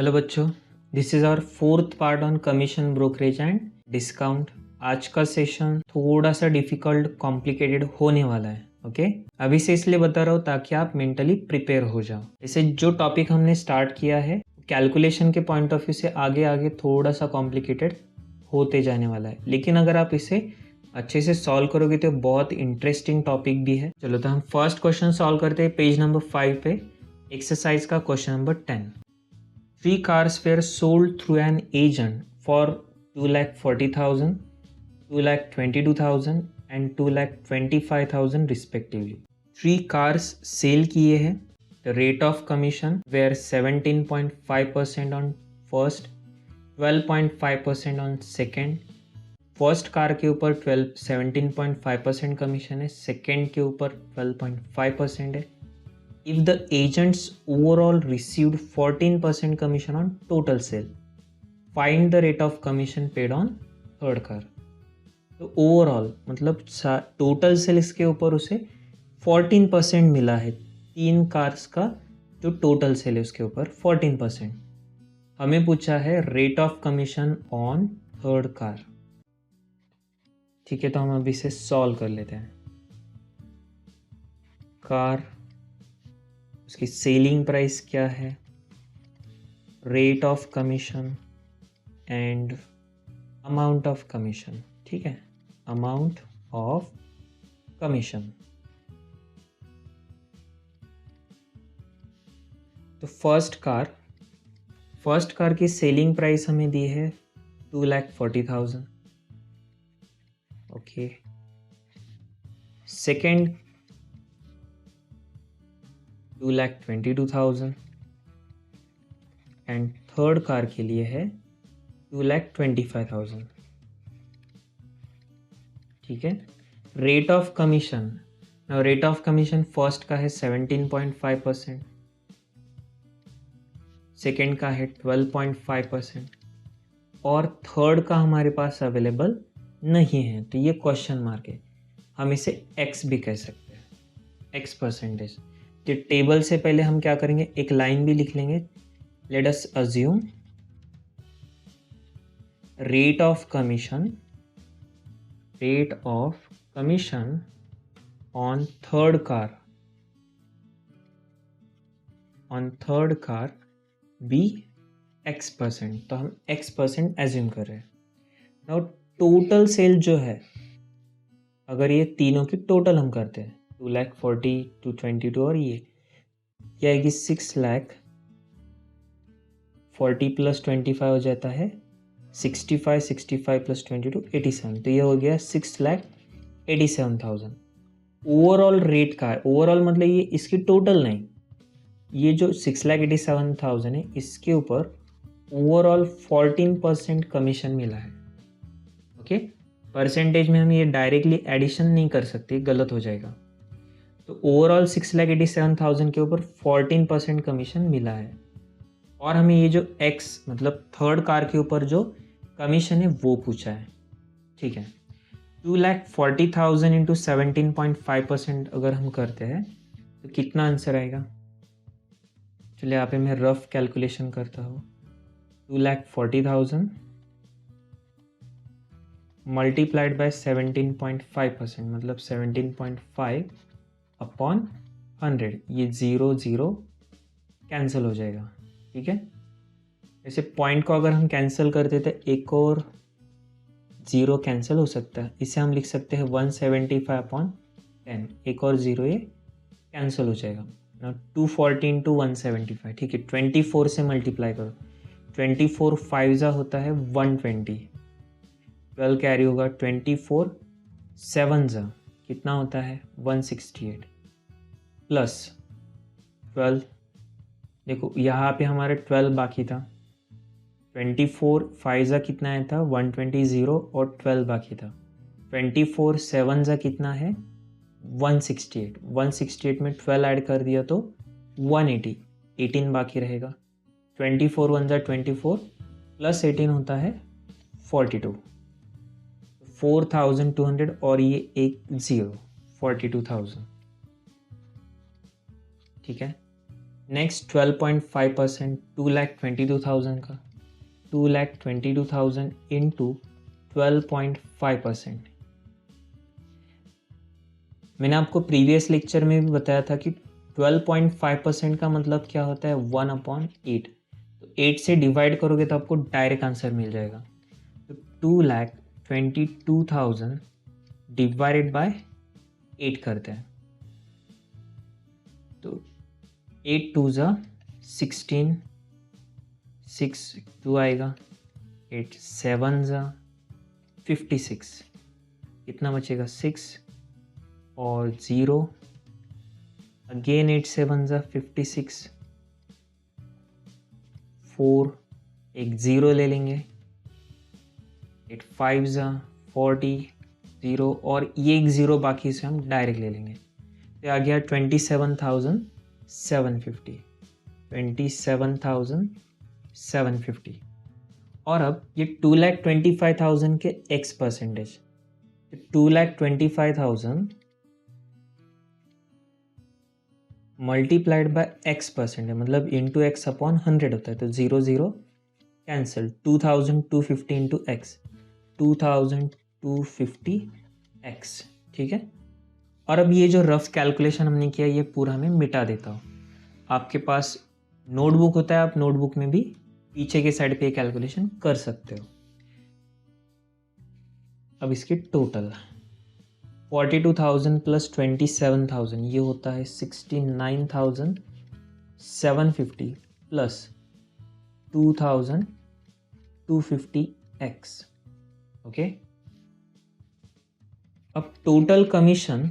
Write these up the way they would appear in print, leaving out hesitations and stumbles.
Hello बच्चों, this is our fourth part on commission brokerage and discount. आज का session थोड़ा सा डिफ़िकल्ट कॉम्प्लिकेटेड होने वाला है। ओके, अभी से इसलिए बता रहा हूँ ताकि आप मेंटली प्रिपेयर हो जाओ। इसे जो टॉपिक हमने स्टार्ट किया है कैलकुलेशन के पॉइंट ऑफ व्यू से आगे आगे थोड़ा सा कॉम्प्लिकेटेड होते जाने वाला है, लेकिन अगर आप इसे अच्छे से सॉल्व करोगे तो बहुत इंटरेस्टिंग टॉपिक भी है। चलो तो हम फर्स्ट क्वेश्चन सॉल्व करते हैं पेज नंबर 5 पे, एक्सरसाइज का question number 10। 3 cars were sold through an agent for 2,40,000, 2,22,000 and 2,25,000 respectively. 3 cars cell किए हैं. The rate of commission were 17.5% on first, 12.5% on second. First car के ऊपर 17.5% कमीशन है, second के ऊपर 12.5% है. If the agents overall received 14% commission on total sale, find the rate of commission paid on third car. तो overall मतलब total sales के ऊपर उसे 14% मिला है. 3 कार्स का जो टोटल सेल है उसके ऊपर 14%. हमें पूछा है rate of commission on third car. ठीक है, तो हम अभी इसे सॉल्व कर लेते हैं. कार, उसकी सेलिंग प्राइस क्या है, rate of commission and amount of commission. ठीक है, अमाउंट ऑफ कमीशन. तो फर्स्ट कार की सेलिंग प्राइस हमें दी है 2,40,000. Okay, second 2,22,000 and third car के लिए है 2,25,000. ठीक है, rate of commission, rate of commission first का है 17.5%, सेकेंड का है 12.5% और थर्ड का हमारे पास अवेलेबल नहीं है, तो ये क्वेश्चन मार्क है. हम इसे एक्स भी कह सकते हैं, एक्स परसेंटेज. तो टेबल से पहले हम क्या करेंगे, एक लाइन भी लिख लेंगे. Let us assume rate of commission on third car be x%. तो हम x% एज्यूम कर रहे हैं. नाउ टोटल सेल जो है, अगर ये तीनों की टोटल हम करते हैं 2,40,000, 222 और ये आएगी 6,40,000 प्लस 25 हो जाता है 65, 65 प्लस 22 87. तो ये हो गया 6,87,000. ओवरऑल रेट का है, ओवरऑल मतलब ये इसकी टोटल नहीं, ये जो 6,87,000 है इसके ऊपर ओवरऑल 14% कमीशन मिला है. ओके, परसेंटेज में हम ये डायरेक्टली एडिशन नहीं कर सकते, गलत हो जाएगा. तो ओवरऑल 6,87,000 के ऊपर 14% कमीशन मिला है. और हमें ये जो x मतलब थर्ड कार के ऊपर जो कमीशन है वो पूछा है. ठीक है, 2,40,000 इंटू 17.5% अगर हम करते हैं तो कितना आंसर आएगा. चलिए यहाँ पे मैं रफ कैलकुलेशन करता हूँ. 2,40,000 मल्टीप्लाइड बाय 17.5% मतलब 17.5 अपॉन 100. ये 0 कैंसिल हो जाएगा. ठीक है, ऐसे पॉइंट को अगर हम कैंसिल करते तो एक और 0 कैंसिल हो सकता है. इसे हम लिख सकते हैं 175 अपॉन 10. एक और 0 ये कैंसिल हो जाएगा. 240 इंटू 175. ठीक है, 24 से मल्टीप्लाई करो. 24 5 होता है 120, 12 कैरी होगा. 24 7 कितना होता है 168 प्लस 12. देखो यहाँ पे हमारे 12 बाकी था. 24 5 कितना आया था 120, 0 और 12 बाकी था. 24 7 कितना है 168. 168 में 12 ऐड कर दिया तो 180, 18 बाकी रहेगा. 24 1 24 प्लस 18 होता है 42. 4,200 और ये एक 0, 42,000. ठीक है, नेक्स्ट 12.5% 2,22,000 का, 2,22,000 इंटू 12.5%। मैंने आपको प्रीवियस लेक्चर में भी बताया था कि 12.5% का मतलब क्या होता है, 1/8। तो 8 से डिवाइड करोगे तो आपको डायरेक्ट आंसर मिल जाएगा। तो 2,22,000 डिवाइडेड बाय 8 करते हैं, तो 8 2 ज़ा 16, 6 2 आएगा, 8 7 ज़ा 56, कितना बचेगा 6 और 0, अगेन 8 7 ज़ा 56, 4 एक 0 ले लेंगे, 8 5 ज़ा 40, 0 और ये एक 0 बाकी से हम डायरेक्ट ले लेंगे। तो आ गया 27,750, 27,750। और अब ये 2,25,000 के x percentage, 2,25,000 multiplied by x percentage मतलब इंटू एक्स अपॉन 100 होता है, तो 0 0 कैंसिल, 2,250 इंटू एक्स, 2,250x, ठीक है। और अब ये जो रफ कैलकुलेशन हमने किया ये पूरा मैं मिटा देता हूँ। आपके पास नोटबुक होता है, आप नोटबुक में भी पीछे के साइड पे कैलकुलेशन कर सकते हो। अब इसकी टोटल 42,000 प्लस 27,000 ये होता है 69,750 प्लस 2,250x, ओके। अब टोटल कमीशन,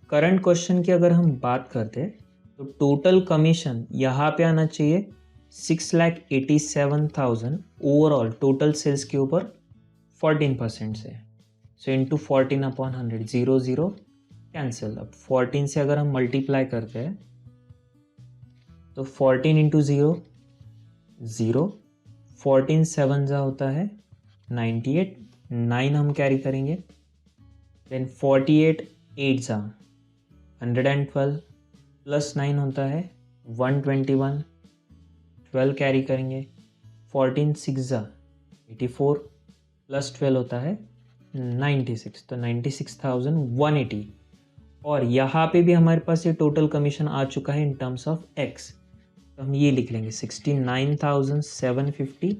करंट क्वेश्चन की अगर हम बात करते हैं तो टोटल कमीशन यहाँ पे आना चाहिए 6,87,000 ओवरऑल टोटल सेल्स के ऊपर 14% से, सो इंटू 14/100, 0 0 कैंसिल। अब 14 से अगर हम मल्टीप्लाई करते हैं तो 14 इंटू 0 0, 14 7 जा होता है 98, 9 हम कैरी करेंगे, देन 48 8 जा 112 प्लस 9 होता है 121, 12 कैरी करेंगे, 14 6 जा 84 प्लस 12 होता है 96, तो 96,180। और यहाँ पे भी हमारे पास ये टोटल कमीशन आ चुका है इन टर्म्स ऑफ एक्स, तो हम ये लिख लेंगे 69,750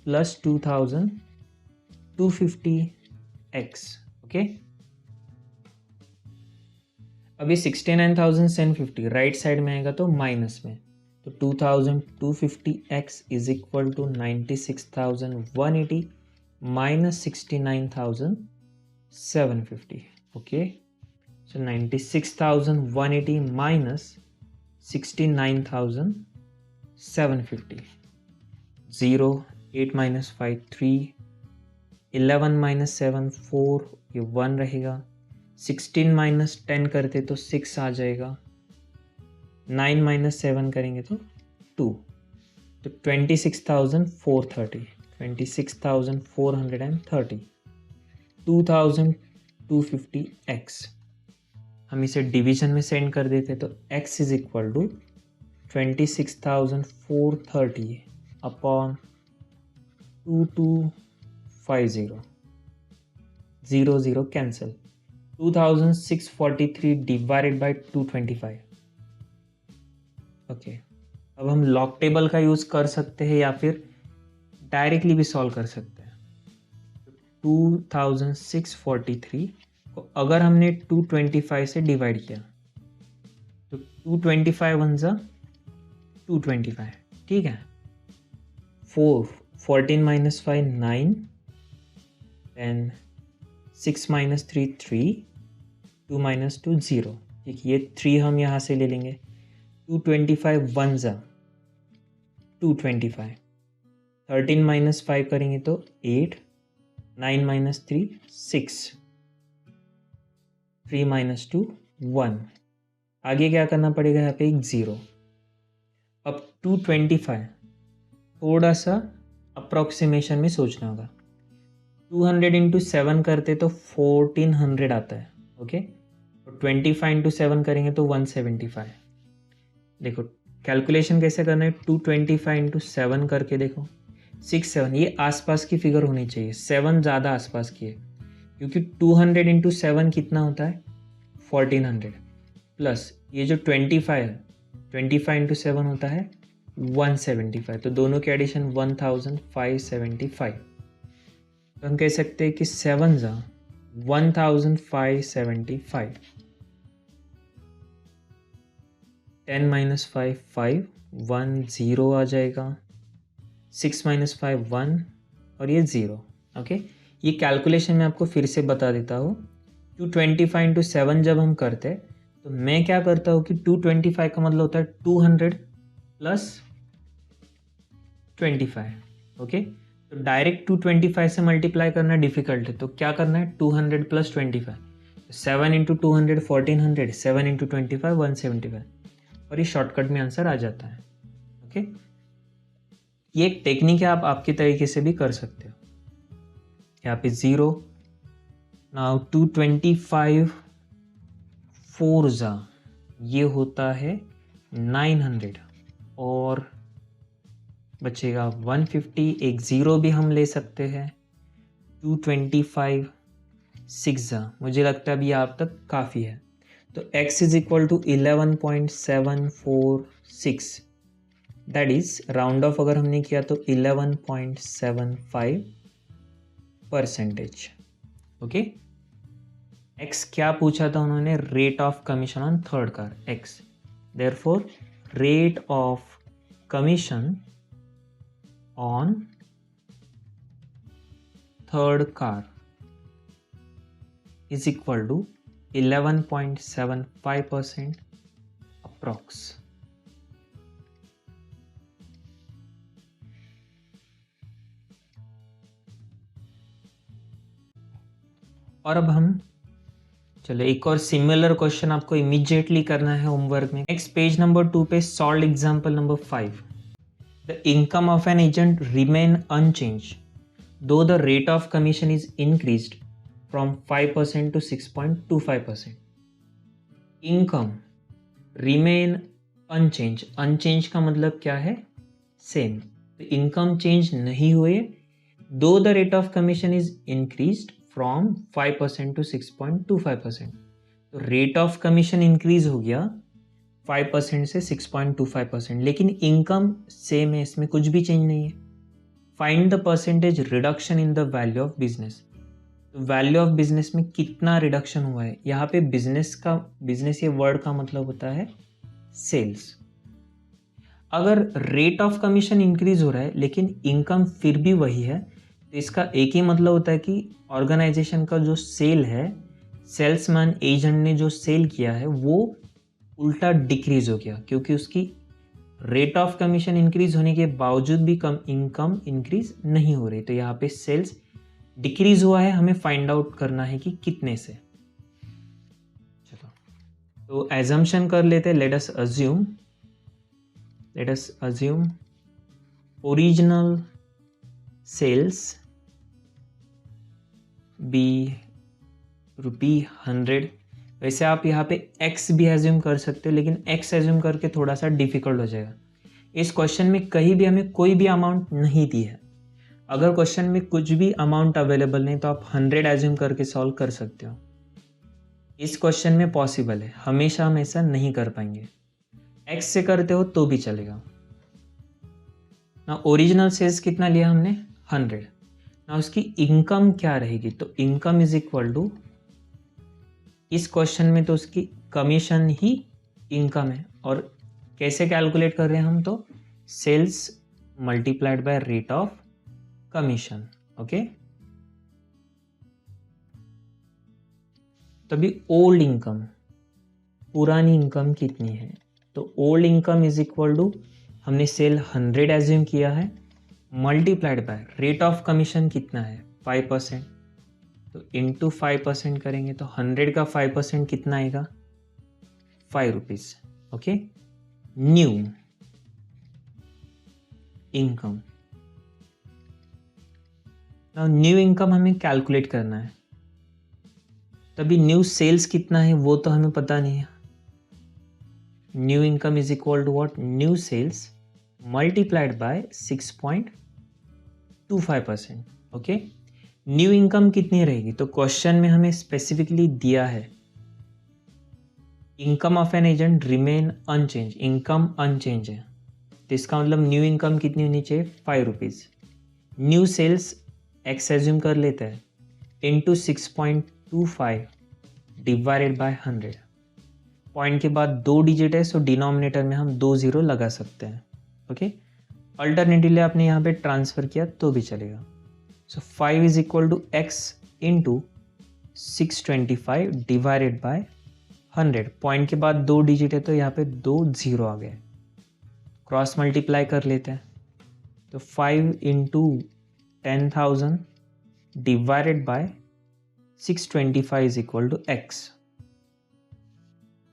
प्लस 2,250x, ओके। अभी 69,750 राइट साइड में आएगा तो माइनस में, तो 2,250x is equal to 96,180 minus 69,750, okay. So 96,180 minus 69,750, 0 8 minus 5 3, 11 minus 7 4, ये 1 रहेगा, 16 माइनस 10 करते तो 6 आ जाएगा, 9 माइनस 7 करेंगे तो 2, तो 26,430, 26,430, 2,250x। हम इसे डिवीजन में सेंड कर देते तो x is equal to 26,430 upon 2250, 0 0 cancel, 2,643 divided by 225, okay. अब हम लॉग टेबल का यूज़ कर सकते हैं या फिर डायरेक्टली भी सॉल्व कर सकते हैं। 2,643 को अगर हमने 225 से डिवाइड किया तो 225 1 जा 225, ठीक है। 14 माइनस 5 9, देन 6 माइनस 3 3, 2 माइनस 2 0, ठीक, ये 3 हम यहाँ से ले लेंगे, 225 1 जा 225, 13 माइनस 5 करेंगे तो 8, 9 माइनस 3 6, 3 माइनस 2 1, आगे क्या करना पड़ेगा, यहाँ पे एक 0। अब 225 थोड़ा सा अप्रॉक्सीमेशन में सोचना होगा, 200 इंटू 7 करते तो 1400 आता है, ओके। तो 25 इंटू 7 करेंगे तो 175, देखो कैलकुलेशन कैसे करना है, 225 इंटू 7 करके देखो, 67, ये आसपास की फिगर होनी चाहिए, 7 ज़्यादा आसपास की है, क्योंकि 200 इंटू 7 कितना होता है 1400, प्लस ये जो 25 है, 25 इंटू 7 होता है 175, तो दोनों के एडिशन 1575। तो हम कह सकते हैं कि 7 ज़ा 1575, 10 माइनस 5 5, 1 0 आ जाएगा, 6 माइनस 5 1 और ये 0। ओके, ये कैलकुलेशन मैं आपको फिर से बता देता हूँ। 225 इंटू 7 जब हम करते हैं तो मैं क्या करता हूँ कि 225 का मतलब होता है 200 प्लस 25। ओके, तो डायरेक्ट 225 से मल्टीप्लाई करना डिफिकल्ट है, तो क्या करना है 200 प्लस 25, 7 इंटू 200 1400, 7 इंटू 25 175, और ये शॉर्टकट में आंसर आ जाता है। ओके, ये एक टेक्निक है, आप आपके तरीके से भी कर सकते हो। यहाँ पे 0, नाउ 225 4 ज़ा ये होता है 900, और बचेगा 150, एक 0 भी हम ले सकते हैं। 225 6 ज़ा, मुझे लगता है अभी आप तक काफ़ी है, तो x is equal to 11.746, that is round off अगर हमने किया तो 11.75%। ओके, x क्या पूछा था उन्होंने, rate of commission on third car, x, therefore rate of commission on third car is equal to 11.75% approx. और अब हम चलो एक और सिमिलर क्वेश्चन आपको इमीडिएटली करना है होमवर्क में। नेक्स्ट पेज नंबर 2 पे solve example number 5। The income of an agent remain unchange though the rate of commission is increased from 5% to 6.25%. Income remain unchange, unchange का मतलब क्या है, सेम, तो इनकम चेंज नहीं हुए, दो the rate of commission is increased from 5% to 6.25%, तो rate of commission increase हो गया 5% से 6.25%, लेकिन इनकम सेम है, इसमें कुछ भी चेंज नहीं है। Find the percentage reduction in the value of business, value of business में कितना रिडक्शन हुआ है। यहाँ पे बिजनेस ये वर्ड का मतलब होता है सेल्स। अगर रेट ऑफ कमीशन इंक्रीज हो रहा है लेकिन इनकम फिर भी वही है, तो इसका एक ही मतलब होता है कि ऑर्गेनाइजेशन का जो सेल है, सेल्समैन एजेंट ने जो सेल किया है वो उल्टा डिक्रीज हो गया, क्योंकि उसकी रेट ऑफ कमीशन इंक्रीज होने के बावजूद भी कम इनकम इंक्रीज नहीं हो रही, तो यहाँ पे सेल्स डिक्रीज हुआ है, हमें फाइंड आउट करना है कि कितने से। चलो तो एजम्पशन कर लेते हैं, let us assume original sales be ₹100। वैसे आप यहाँ पे x भी एज्यूम कर सकते हो, लेकिन x एज्यूम करके थोड़ा सा डिफिकल्ट हो जाएगा। इस क्वेश्चन में कहीं भी हमें कोई भी अमाउंट नहीं दी है। अगर क्वेश्चन में कुछ भी अमाउंट अवेलेबल नहीं तो आप 100 एज्यूम करके सॉल्व कर सकते हो। इस क्वेश्चन में पॉसिबल है, हमेशा हम ऐसा नहीं कर पाएंगे। x से करते हो तो भी चलेगा ना। ओरिजिनल सेल्स कितना लिया हमने 100 ना, उसकी इनकम क्या रहेगी, तो इनकम इज इक्वल टू, इस क्वेश्चन में तो उसकी कमीशन ही इनकम है, और कैसे कैलकुलेट कर रहे हैं हम, तो sales multiplied by rate of commission. Okay, तभी ओल्ड इनकम, पुरानी इनकम कितनी है, तो old income is equal to, हमने सेल 100 एज्यूम किया है, multiplied by rate of commission कितना है 5%, तो इंटू 5% करेंगे तो 100 का 5% कितना आएगा ₹5। Okay, new income, new income हमें कैलकुलेट करना है, तभी न्यू सेल्स कितना है वो तो हमें पता नहीं है, new income is equal to what, new sales multiplied by 6.25%. Okay, new income कितनी रहेगी, तो क्वेश्चन में हमें स्पेसिफिकली दिया है income of an agent remain unchange, income unchange है, तो इसका मतलब न्यू इनकम कितनी होनी चाहिए, 5 rupees. New sales x assume कर लेते हैं इंटू 6.25 डिवाइडेड बाय 100. पॉइंट के बाद 2 डिजिट है, सो डिनोमिनेटर में हम 2 0 लगा सकते हैं. ओके, अल्टरनेटिवली आपने यहाँ पे ट्रांसफ़र किया तो भी चलेगा. So 5 is equal to X into 625 divided by 100. Point के बाद 2 डिजिट है, तो यहाँ पे 2 0 आ गए. क्रॉस मल्टीप्लाई कर लेते हैं, तो 5 into 10,000 divided by 625 is equal to X.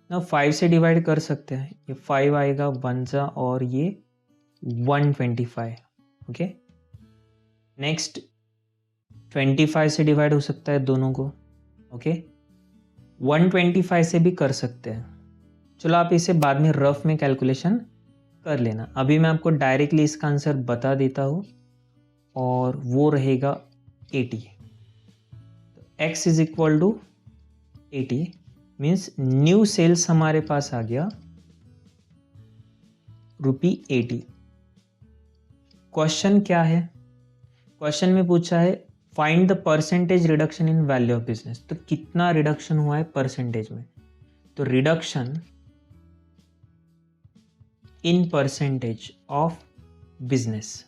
ना 5 से डिवाइड कर सकते हैं, ये 5 आएगा 1 जा और ये 125. ओके, नेक्स्ट 25 से डिवाइड हो सकता है दोनों को. ओके, 125 से भी कर सकते हैं. चलो आप इसे बाद में रफ में कैलकुलेशन कर लेना. अभी मैं आपको डायरेक्टली इसका आंसर बता देता हूँ और वो रहेगा 80. तो x is equal to 80 means new sales हमारे पास आ गया ₹80. क्वेश्चन क्या है, क्वेश्चन में पूछा है find the percentage reduction in value of business. तो कितना रिडक्शन हुआ है परसेंटेज में, तो reduction in percentage of business.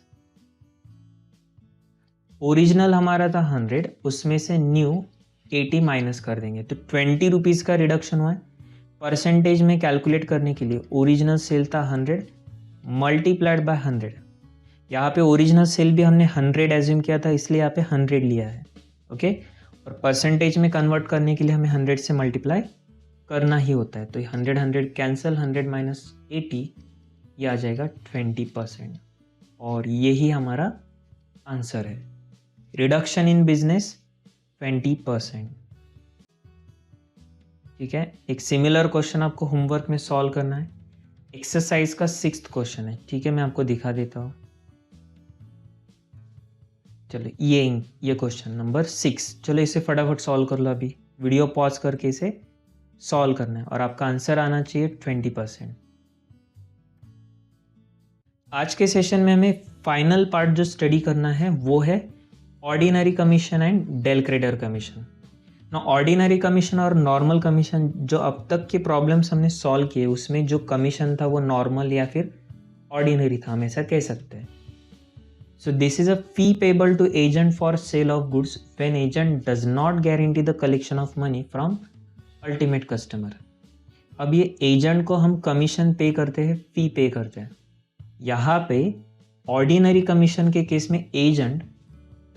Original हमारा था 100, उसमें से न्यू 80 माइनस कर देंगे, तो 20 रुपीज़ का रिडक्शन हुआ है. परसेंटेज में कैलकुलेट करने के लिए ओरिजिनल सेल था 100 मल्टीप्लाइड बाय 100. यहाँ पे ओरिजिनल सेल भी हमने 100 एज्यूम किया था, इसलिए यहाँ पे 100 लिया है. ओके, और परसेंटेज में कन्वर्ट करने के लिए हमें 100 से मल्टीप्लाई करना ही होता है. तो 100 कैंसिल, 100 माइनस 80 ये आ जाएगा 20%. और यही हमारा आंसर है, रिडक्शन इन बिजनेस 20%. ठीक है, एक सिमिलर क्वेश्चन आपको होमवर्क में सॉल्व करना है. एक्सरसाइज का 6th क्वेश्चन है. ठीक है, मैं आपको दिखा देता हूँ. चलो ये क्वेश्चन नंबर 6. चलो इसे फटाफट सॉल्व कर लो. अभी वीडियो पॉज करके इसे सॉल्व करना है और आपका आंसर आना चाहिए 20%. आज के सेशन में हमें फाइनल पार्ट जो स्टडी करना है वो है ordinary commission and del creditor commission. ना ऑर्डिनरी कमीशन और नॉर्मल कमीशन, जो अब तक के प्रॉब्लम्स हमने सॉल्व किए उसमें जो कमीशन था वो नॉर्मल या फिर ऑर्डिनरी था, हम ऐसा कह सकते हैं. So this is a fee payable to agent for sale of goods when agent does not guarantee the collection of money from ultimate customer. अब ये एजेंट को हम कमीशन पे करते हैं, फी पे करते हैं. यहाँ पे ऑर्डिनरी कमीशन के केस में एजेंट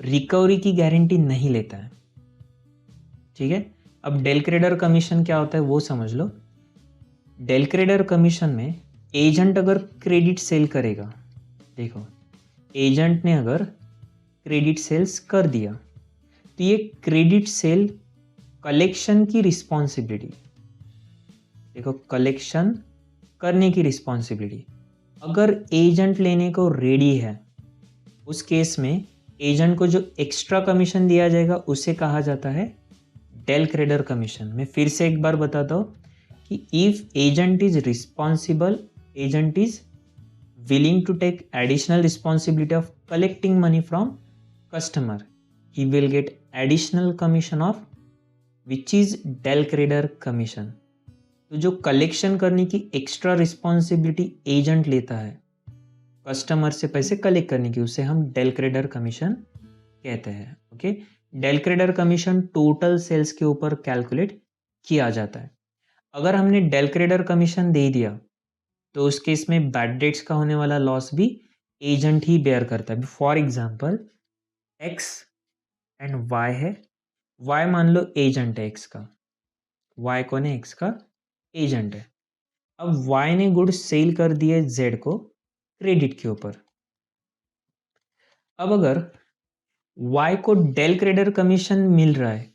रिकवरी की गारंटी नहीं लेता है. ठीक है, अब डेल क्रेडिटर कमीशन क्या होता है वो समझ लो. डेल क्रेडिटर कमीशन में एजेंट अगर क्रेडिट सेल करेगा, देखो एजेंट ने अगर क्रेडिट सेल्स कर दिया तो ये क्रेडिट सेल कलेक्शन की रिस्पॉन्सिबिलिटी, देखो कलेक्शन करने की रिस्पॉन्सिबिलिटी अगर एजेंट लेने को रेडी है, उस केस में एजेंट को जो एक्स्ट्रा कमीशन दिया जाएगा उसे कहा जाता है डेल क्रेडिटर कमीशन. मैं फिर से एक बार बताता हूँ कि if agent is responsible, agent is willing to take additional responsibility of collecting money from customer, he will get additional commission of which is del creditor commission. तो जो कलेक्शन करने की एक्स्ट्रा रिस्पॉन्सिबिलिटी एजेंट लेता है customer से पैसे collect करने की, उसे हम डेल क्रेडिटर कमीशन कहते हैं. Okay, del creditor commission total sales के ऊपर कैलकुलेट किया जाता है. अगर हमने डेल क्रेडिटर कमीशन दे दिया तो उस केस में बैड डेट्स का होने वाला लॉस भी एजेंट ही बेयर करता है. For example X and Y है, वाई मान लो एजेंट है एक्स का, वाई कौन है, एक्स का एजेंट है. अब वाई ने गुड्स सेल कर दिए जेड को क्रेडिट के ऊपर. अब अगर वाई को डेल क्रेडिटर कमीशन मिल रहा है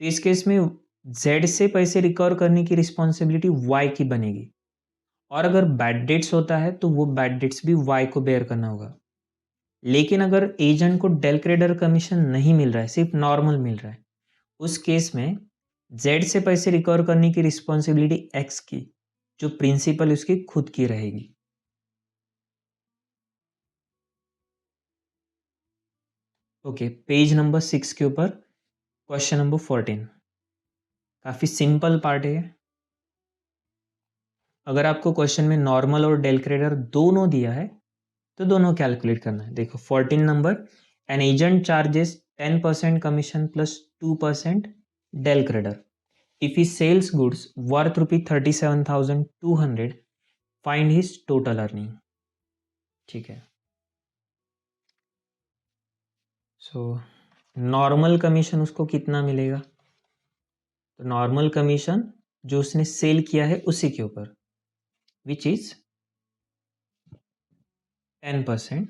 तो इस केस में जेड से पैसे रिकवर करने की रिस्पॉन्सिबिलिटी वाई की बनेगी और अगर बैड डेट्स होता है तो वो बैड डेट्स भी वाई को बेयर करना होगा। लेकिन अगर एजेंट को डेल क्रेडिटर कमीशन नहीं मिल रहा है, सिर्फ नॉर्मल मिल रहा है, उस केस में जेड से पैसे रिकवर करने की रिस्पॉन्सिबिलिटी एक्स की, जो प्रिंसिपल उसकी खुद की रहेगी। ओके, पेज नंबर 6 के ऊपर क्वेश्चन नंबर 14, काफ़ी सिंपल पार्ट है। अगर आपको क्वेश्चन में नॉर्मल और डेल क्रेडिटर दोनों दिया है तो दोनों कैलकुलेट करना है। देखो 14 number, an agent charges 10% commission plus 2% del creditor if he sells goods worth rupee 37,200, find his total earning। ठीक है, सो नॉर्मल कमीशन उसको कितना मिलेगा? तो नॉर्मल कमीशन जो उसने सेल किया है उसी के ऊपर, विच इज 10%,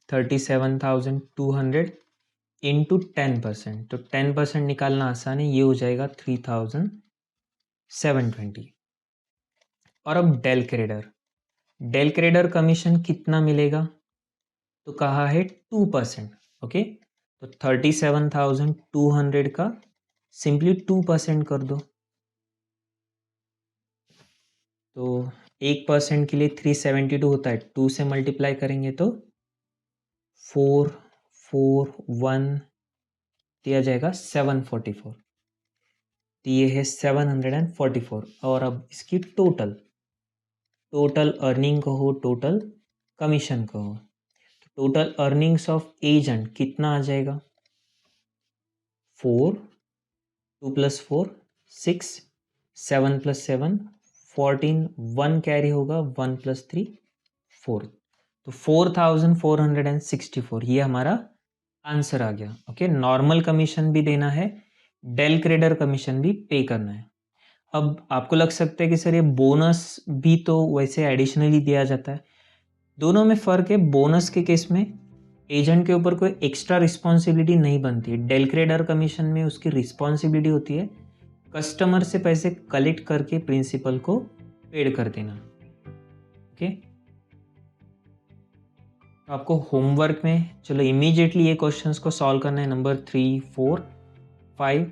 37,200 इंटू 10%, तो 10% निकालना आसान है, ये हो जाएगा 3,720। और अब डेल क्रेडिटर कमीशन कितना मिलेगा? तो कहा है 2%। ओके, तो 37,200 का सिंपली 2% कर दो, तो 1% के लिए 372 होता है, 2 से मल्टीप्लाई करेंगे तो 441 दिया जाएगा 744, तो ये है 744। और अब इसकी टोटल अर्निंग कहो, टोटल कमीशन कहो, टोटल अर्निंग्स ऑफ एजेंट कितना आ जाएगा? 4, 2 + 4 6, 7 + 7 14, 1 कैरी होगा, 1 + 3 4, तो 4,464 ये हमारा आंसर आ गया। ओके, नॉर्मल कमीशन भी देना है, डेल क्रेडिटर कमीशन भी पे करना है। अब आपको लग सकता है कि सर ये बोनस भी तो वैसे एडिशनली दिया जाता है। दोनों में फ़र्क है, बोनस के केस में एजेंट के ऊपर कोई एक्स्ट्रा रिस्पॉन्सिबिलिटी नहीं बनती है। डेल क्रेडिटर कमीशन में उसकी रिस्पॉन्सिबिलिटी होती है कस्टमर से पैसे कलेक्ट करके प्रिंसिपल को पेड कर देना। ओके, तो आपको होमवर्क में चलो इमीडिएटली ये क्वेश्चंस को सॉल्व करना है, नंबर 3, 4, 5,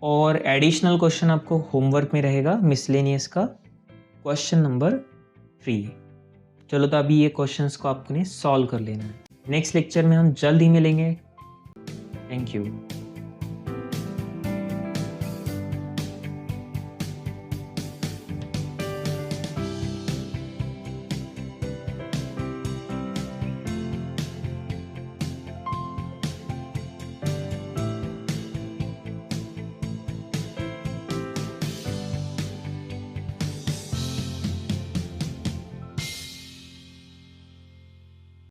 और एडिशनल क्वेश्चन आपको होमवर्क में रहेगा मिसलेनियस का क्वेश्चन नंबर 3। चलो, तो अभी ये क्वेश्चंस को आपने सॉल्व कर लेना है। नेक्स्ट लेक्चर में हम जल्द ही मिलेंगे। Thank you.